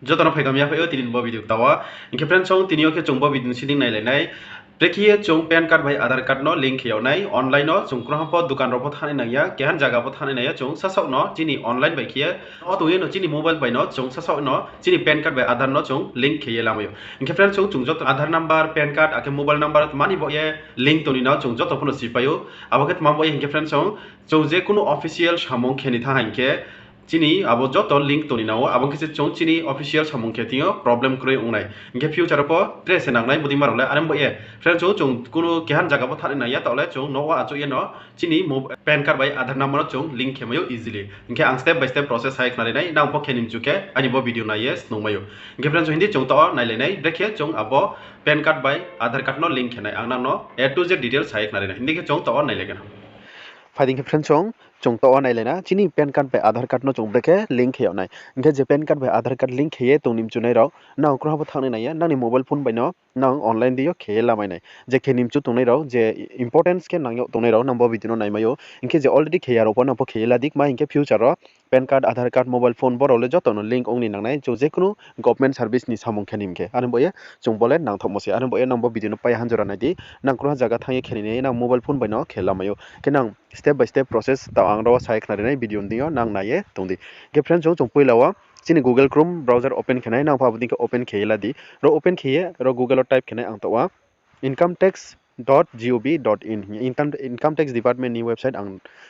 Jotana phaigam ya tinin bo video tawa inke friend chong tinio ke chong bo video siding nai lenai Brekhe chong PAN card bai Adhaar card no link nai online no chong kroha po dukan ro po thani nai ya kehan jaga po thani nai ya chong sasok no chini online bai khie o to ye no chini mobile bai no chong sasok no chini PAN card bai Adhaar no chong link khie lamayo inke friend chong jot Adhaar number PAN card ake mobile number mani bo ye link toni no chong jot phono sipayo aboket mambo ye inke friend chong je kuno official samong kheni tha hanke chini abo joto link toni nao abo kise chong chini official samung ketingo problem kroi ungnai inge future po dress nangnai budi marole aram bo ye friend chong kuno kehan jaga bo thani na ya tole chong no wa acho ye no chini PAN card bai Adhaar number chong link khemayo easily inge ang step by step process hai knari nai nang po khenim chuke ani bo video na yes nongmayo inge friend hindi chong to nai le nai Brekhe chong abo PAN card bai Adhaar card no link khenai ang nang no A to Z details hai knari nai hindi ke chong to nai le gana Fighting friend chong to on na chini PAN card by Adhaar card no chong Brekhe link he onai inge je PAN card by Adhaar card link he to nim chunai rao na okra ba thang na ya nang ni mobile phone by no nang online dio khela mai nai je khe nim chu tunai rao je importance ke nang yo tunai rao nang bo video nai mayo inke je already khe yaro pon po khela dik ma inke future ro PAN card Adhaar card mobile phone bor ole joto no link ongni nang nai je kuno government service ni samung khenim ke arum boye chung bole nang thok mosi arum boye nang bo video no pai hanjora nai di nang kro jaga thangi kheni nang mobile phone by no khela mayo ke nang step by step process ta ang ro sai khna nai video ndio nang naye tongdi ke friend chong poilawa chini Google Chrome browser open khenai nang pha budi ke open khela di ro open khiye ro Google type khenai ang tawa incometax.gov.in income tax department ni website ang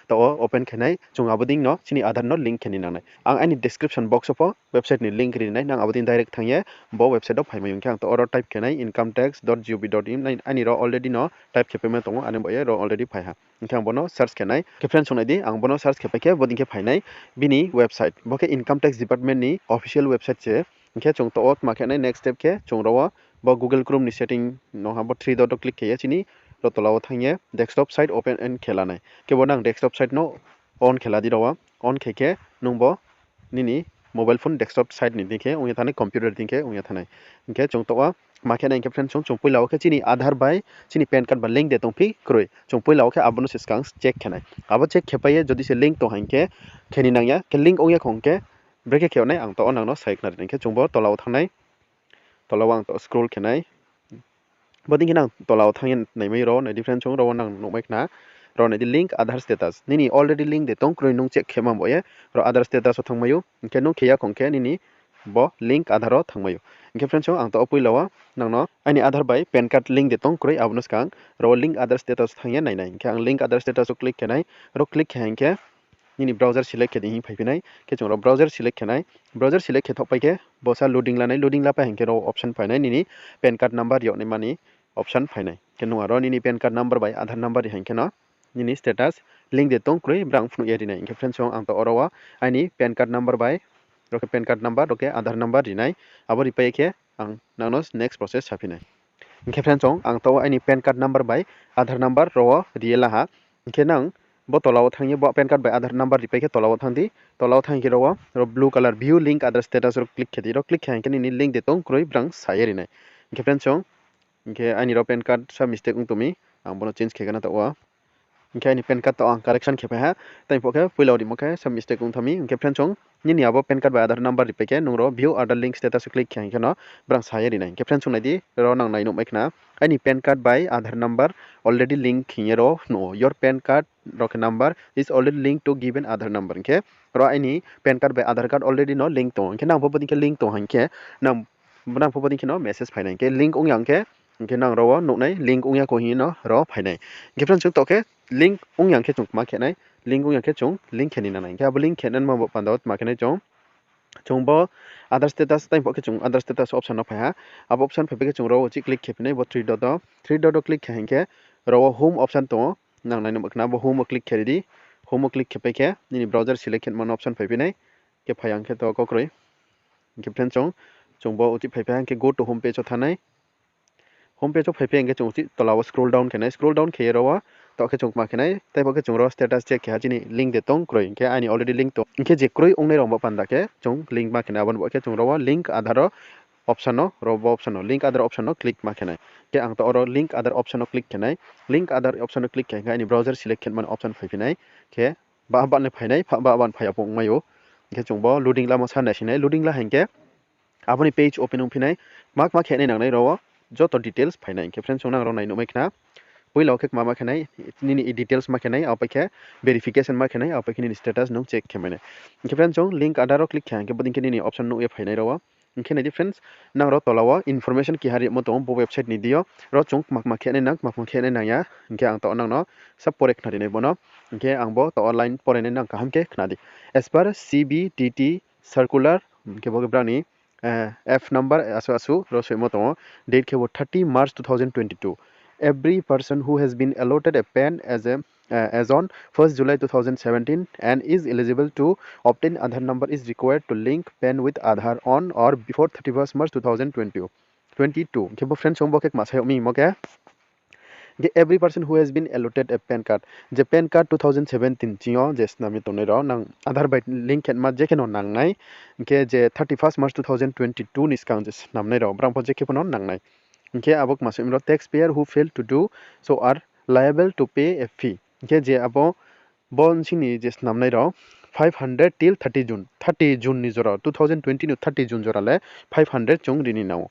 to open khenai chung abuding no chini Adhaar no link kheni nang nai ang ani description box of website ni link ri nai nang abuding direct thangye bo website of phaimai ang to ro type khenai incometax.gov.in nai ani ro already no type khepema tongo ani bo ye ro already phaiha ingkang bono search khenai ke friend sonai di ang bono search khepake boding ke phainai bini website boke income tax department ni official website che ingke chung to ot ma khenai next step ke chung ro bo Google Chrome ni setting no ha bo 3 dot click ke chini ro tolaw thangye desktop site open and khela nai ke bonang desktop site no on khela di rawa on kheke nungbo nini mobile phone desktop site ni dikhe ungya thane computer dikhe ungya thane ingke chung to ma khena ingke friend chung poilaw ke chini Adhaar bai chini PAN card ba link de tongpi kroi chung poilaw ke abono siskang check khenai abo check khepaye jodi se link to hanke kheni nangya ke link ongya khongke Brekhe kheonai ang to onang no sai khna ringke chungbo tolaw thangnai tolaw ang to scroll khenai boding nang tolaw thangin naimai ro na different chung ro nang nokmai khna ro na di link Adhaar status nini already link de tong kroi nung check khema boye ro Adhaar status thangmayu ingke nung Kheyag khongke nini bo link Adhaar ro thangmayu ingke friend chung ang to poilawa nang no ani Adhaar bai PAN card link de tong kroi abno skang ro link Adhaar status thangya nai nai ingke ang link Adhaar status click khenai ro click khenke nini browser select ke ding phaipinai ke chung ro browser select khenai browser select ke thopai ke bosa loading la pa hengke ro option phainai nini PAN card number yo ni mani option phainai ke nunga ro nini PAN card number bai Adhaar number hengke no nini status link de tong kroi brang phunu eri nai ingke friend chung ang to orowa ani PAN card number bai roke PAN card number roke Adhaar number rinai abo ripai ke ang nangnos next process sapinai ingke friend chung ang to ani PAN card number bai Adhaar number ro riela ha ingke nang bo tolaw thangye bo PAN card by Adhaar number ripai ke tolaw thangdi tolaw thangke ro blue color view link Adhaar status ro click khedi ro click khanke ni link de tong kroi brang sayeri nai ingke friend chong ingke ani ro PAN card sa mistake ungtumi ang bono change khegana ta wa ingke ani PAN card to ang correction khepa ha tai poke puilaw di moke sa mistake ungtami ingke friend chong nini abo PAN card by Adhaar number ripai ke nungro view Adhaar link status click khanke no brang sayeri nai ingke friend chong nai di ro nang nai no maikna ani PAN card by Adhaar number already link khingero no your PAN card roke number is already linked to given Adhaar number ke ro ani PAN card by Adhaar card already no link to ke nang phobodi ke link to hanke nang phobodi ke no message phainai ke link ong yang ke nang ro noknai link ong ya ko hi no ro phainai ke friend chung to ke link ong yang ke chung ma khenai link ong yang ke chung link kheni nanai ke abo link khenan ma bo pandot ma khenai chung bo Adhaar status time ke chung Adhaar status option no phaiha abo option phaipe ke chung ro chi click khepinai bo 3 dot click khenke ro home option to nang nai no makna bo home click khedi home click khepe ke nini browser select man option phaipinai ke phayang ke to kokroi ke friend chung bo uti phaipe ke go to home page thanai home page of phaipe ke chung uti tolaw scroll down khe ro to ke chung ma khenai tai bo ke chung ro status check ke hajini link de tong kroi ke ani already link to ke je kroi ongnai ro ba panda ke chung link ma khena abon bo ke chung ro link Adhaar option no robo option no link Adhaar option no click ma khenai ke ang to oro link Adhaar option no click khenai link Adhaar option no click khenai ani browser select khen man option phaipinai ke ba ne phainai ba ban phaya pong mayo ke chungbo loading la ma sa na sinai loading la hengke aboni page open ungphinai mak khenai nangnai ro joto details phainai ke friends sonang ro nai numai khna puilo khek mama khenai nini details ma khenai apakhe verification ma khenai apakhe ni status nung check khemene ke friends song link adaro click khang ke bodin ke nini option nu e phainai ro khenai di friends nang ro tolawa information ki hari mo tong bo website ni dio ro chung mak khenai nang mak khenai nang ya ke ang to nang no sub porek khna dinai bono ke ang bo to online porene nang kaham ke khna di as per cbdt circular ke bo brani F number asu ro mo tong date ke bo 30 March 2022 every person who has been allotted a PAN as on 1st July 2017 and is eligible to obtain Aadhaar number is required to link PAN with Aadhaar on or before 31st March 2020. 22. Okay, friends, homework ek masay umi mo kaya? Every person who has been allotted a PAN card. The PAN card 2017 jiyo jes nami to nero nang Aadhaar Bai link ken ma je ken nang nai. Okay, je 31st March 2022 niskang jes nam nai ro. Brang po je ke ponon nang nai. Okay, abok masuk imro taxpayer who failed to do so are liable to pay a fee. Okay, je abo bon sini jes namnai ro 500 till 30 June ni jora 2020 no 30 June jora le 500 chung rini now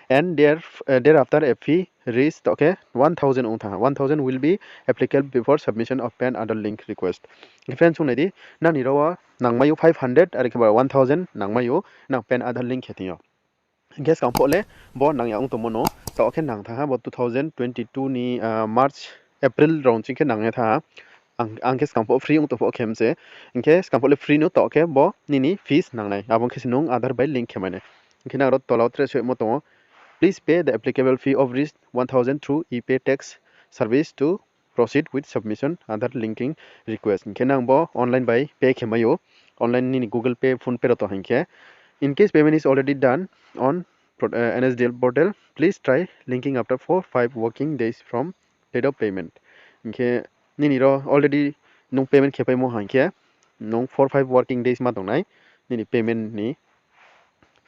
and thereafter a fee reached okay 1000 1000 will be applicable before submission of PAN Aadhaar link request. Friends chung nai di nang ni ro nangmayu 500 ari ke 1000 nangmayu nang PAN Aadhaar link khetiyo. Guess kampok le bo nang yang tomono to ke nang tha bo 2022 ni March April round chi ke nang ya tha ang guess kampok free ung to po khem se in case kampok le free no to ke bo nini fees nang nai abong khisi nung Aadhaar Bai link khemane khina ro tolaw tre se mo to please pay the applicable fee of risk 1000 through e-pay tax service to proceed with submission Aadhaar linking request khena bo online by pay khemayo online nini Google Pay Phone Pay ro to hanke. In case payment is already done on NSDL portal, please try linking after 4-5 working days from date of payment. Okay, nini ro already nung payment khepai mo hanke nung 4-5 working days ma dongnai nini payment ni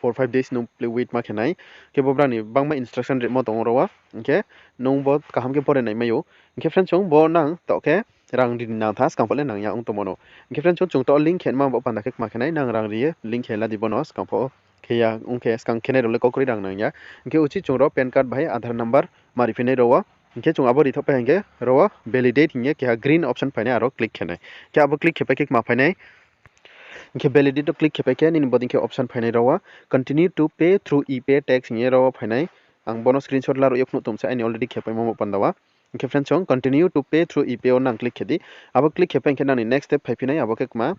4-5 days nung play wait ma khenai ke bobra ni bangma instruction rate mo tong ro wa okay nung bo kaham ke pore nai mayo okay friends chung bo nang to ke rang din nang thas kam pole nang ya ung to mono okay friends chung to link khen ma bo pan da ke ma khenai nang rang ri link khela di bonos kam pho Kheyag ung ke skang khene ro le kokri rang nang ya okay uchi chung ro PAN card bhai Aadhaar number mari phine ro wa okay chung abo ri thope henge ro validate hinge ke green option phane aro click khenai ke abo click khepe ke ma phane के validate to click खेपे के nin boding के option फाइनाइ रवा continue to pay through e-pay tax nge रवा फाइनाइ ang bono screenshot laro yokno tumsa ani already खेपे mo pandawa के friends song continue to pay through e-pay on nang click khedi abo click खेपे के nang next step फाइफिनाइ abo के ma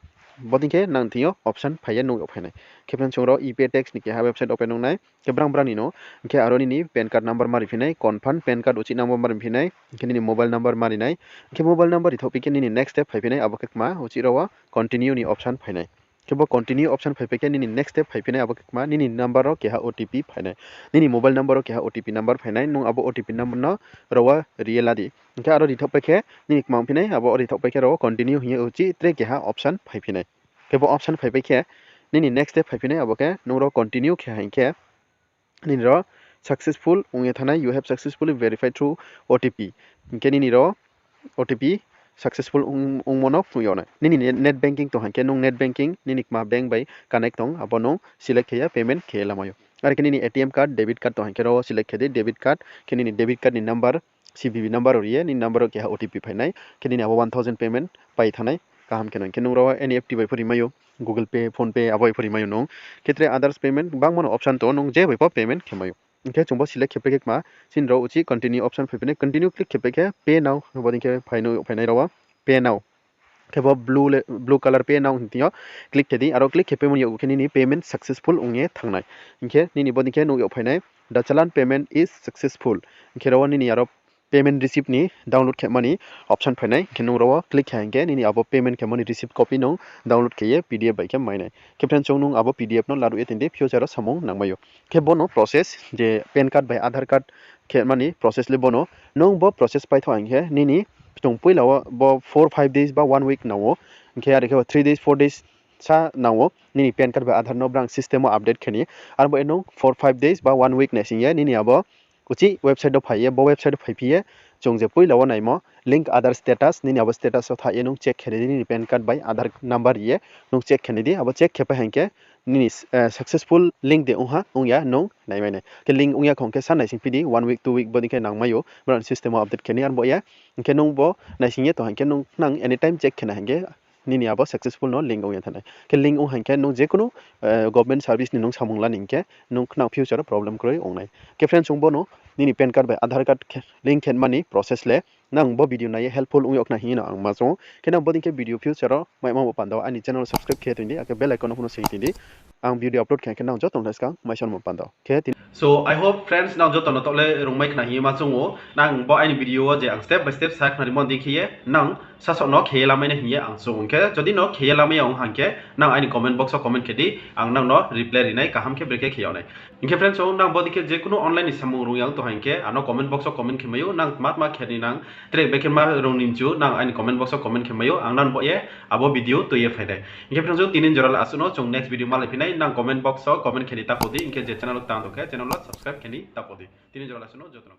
boding ke nang thiyo option phaiya no फाइनाइ के friends song ro e-pay tax ni ke ha website open nai ke brang brang ni no ke aroni ni PAN card number mari finai confirm PAN card uchi number mari finai ke ni mobile number mari nai ke mobile number ithopi ke ni next step फाइफिनाइ abo ke ma uchi rawa continue ni option फाइनाइ केबो continue option फाइफे के निनी next step फाइफिनाइ अब मा निनी number रो के हा OTP फाइनाइ निनी mobile number रो के हा OTP number फाइनाइ नु अब OTP number न रवा रियल आदि के आरो रिथप के निनी माम फिनाइ अब रिथप के रो continue हिय उची त्रे के हा option फाइफिनाइ केबो option फाइफे के निनी next step फाइफिनाइ अब के नु रो continue के हाइ के निनी रो successful उंगे थानाइ you have successfully verified through OTP के निनी रो OTP successful mono fuyona nini net banking to hanke nung net banking nini ma bank by connect tong abono select kya payment khela mayo ar ke nini ATM card debit card to hanke ro select khede debit card ke nini debit card ni number CVV number oriye ni number ke OTP phainai ke nini abo 1000 payment pai thanai kaham ke nung ke nung ro NEFT by phori mayo Google Pay Phone Pay abo phori mayo nung ketre others payment bang mono option to nung je by payment khemayo okay chungbo select khepeke ma sin ro uchi continue option phepene continue click khepeke pay now boding ke phainai rawa pay now kebo blue color pay now hintiyo click kedi aro click khepe mo yo khini ni payment successful unge thangnai inke nini boding ke no yo phainai the challan payment is successful inke rawa nini aro payment receipt ni download khemani option phainai khinu rawa click hange nini abo payment khemani receipt copy no download kheye PDF by ke mainai kepten chong nung abo PDF no laru etinde future samung nangmayo ke bono process je PAN card by Aadhaar card khemani process le bono nung bo process pai thoang he nini tung pui lawa bo 4-5 days ba 1 week nawo ke are ke 3 days 4 days sa nawo nini PAN card by Aadhaar no brang system update khani arbo eno 4-5 days ba 1 week na singye nini abo uchi website do phaiye bo website phaipiye chungje pui lawa naimo link Aadhaar status nini abo status tha enung check khani nini PAN card by Aadhaar number ye nung check khani di abo check khepa hanke nini successful link de ungha ungya nong nai mai ne ke link ungya khong ke san nai sing pidi 1 week 2 week bodi ke nang mayo bran system update ke ni an bo ya ke nong bo nai sing ye to han ke nong nang anytime check ke na hange nini abo successful no link ungya thanai ke link ung han ke nong je kuno government service ni nong samung la ning ke nong nang future problem kroi ongnai ke friends ung bo no nini pan card bai Adhaar card link ken mani process le nang bo video na ye helpful ung yok na hi na ang ma so ke nang bodi ke video future mai ma pan daw ani channel subscribe ke tindi ake bell icon no sei tindi ang video upload kaya kenang jotong leskang mai son mapandau ke tin So I hope friends now joto no tole rungmai khna hi ma chungo nang bo ai video je ang step by step sa khna rimon dikhiye nang sasok no khela mai ne hiye ang chung ke jodi no khela mai ang hangke nang ai comment box o comment khedi ang nang no reply rinai kaham ke breke khiyaw nai inke friends o nang bo dikhe je kuno online ni samung ruyang to hangke ano comment box o comment khimayo nang mat ma khedi nang tre beken ma rong ninchu nang ai comment box o comment khimayo ang nan bo ye abo video to ye faide inke friends o tinin joral asuno chung next video mal pinai nang comment box o comment khedi ta podi inke je channel tang to ke channel subscribe keni tapodi tini jola suno jotno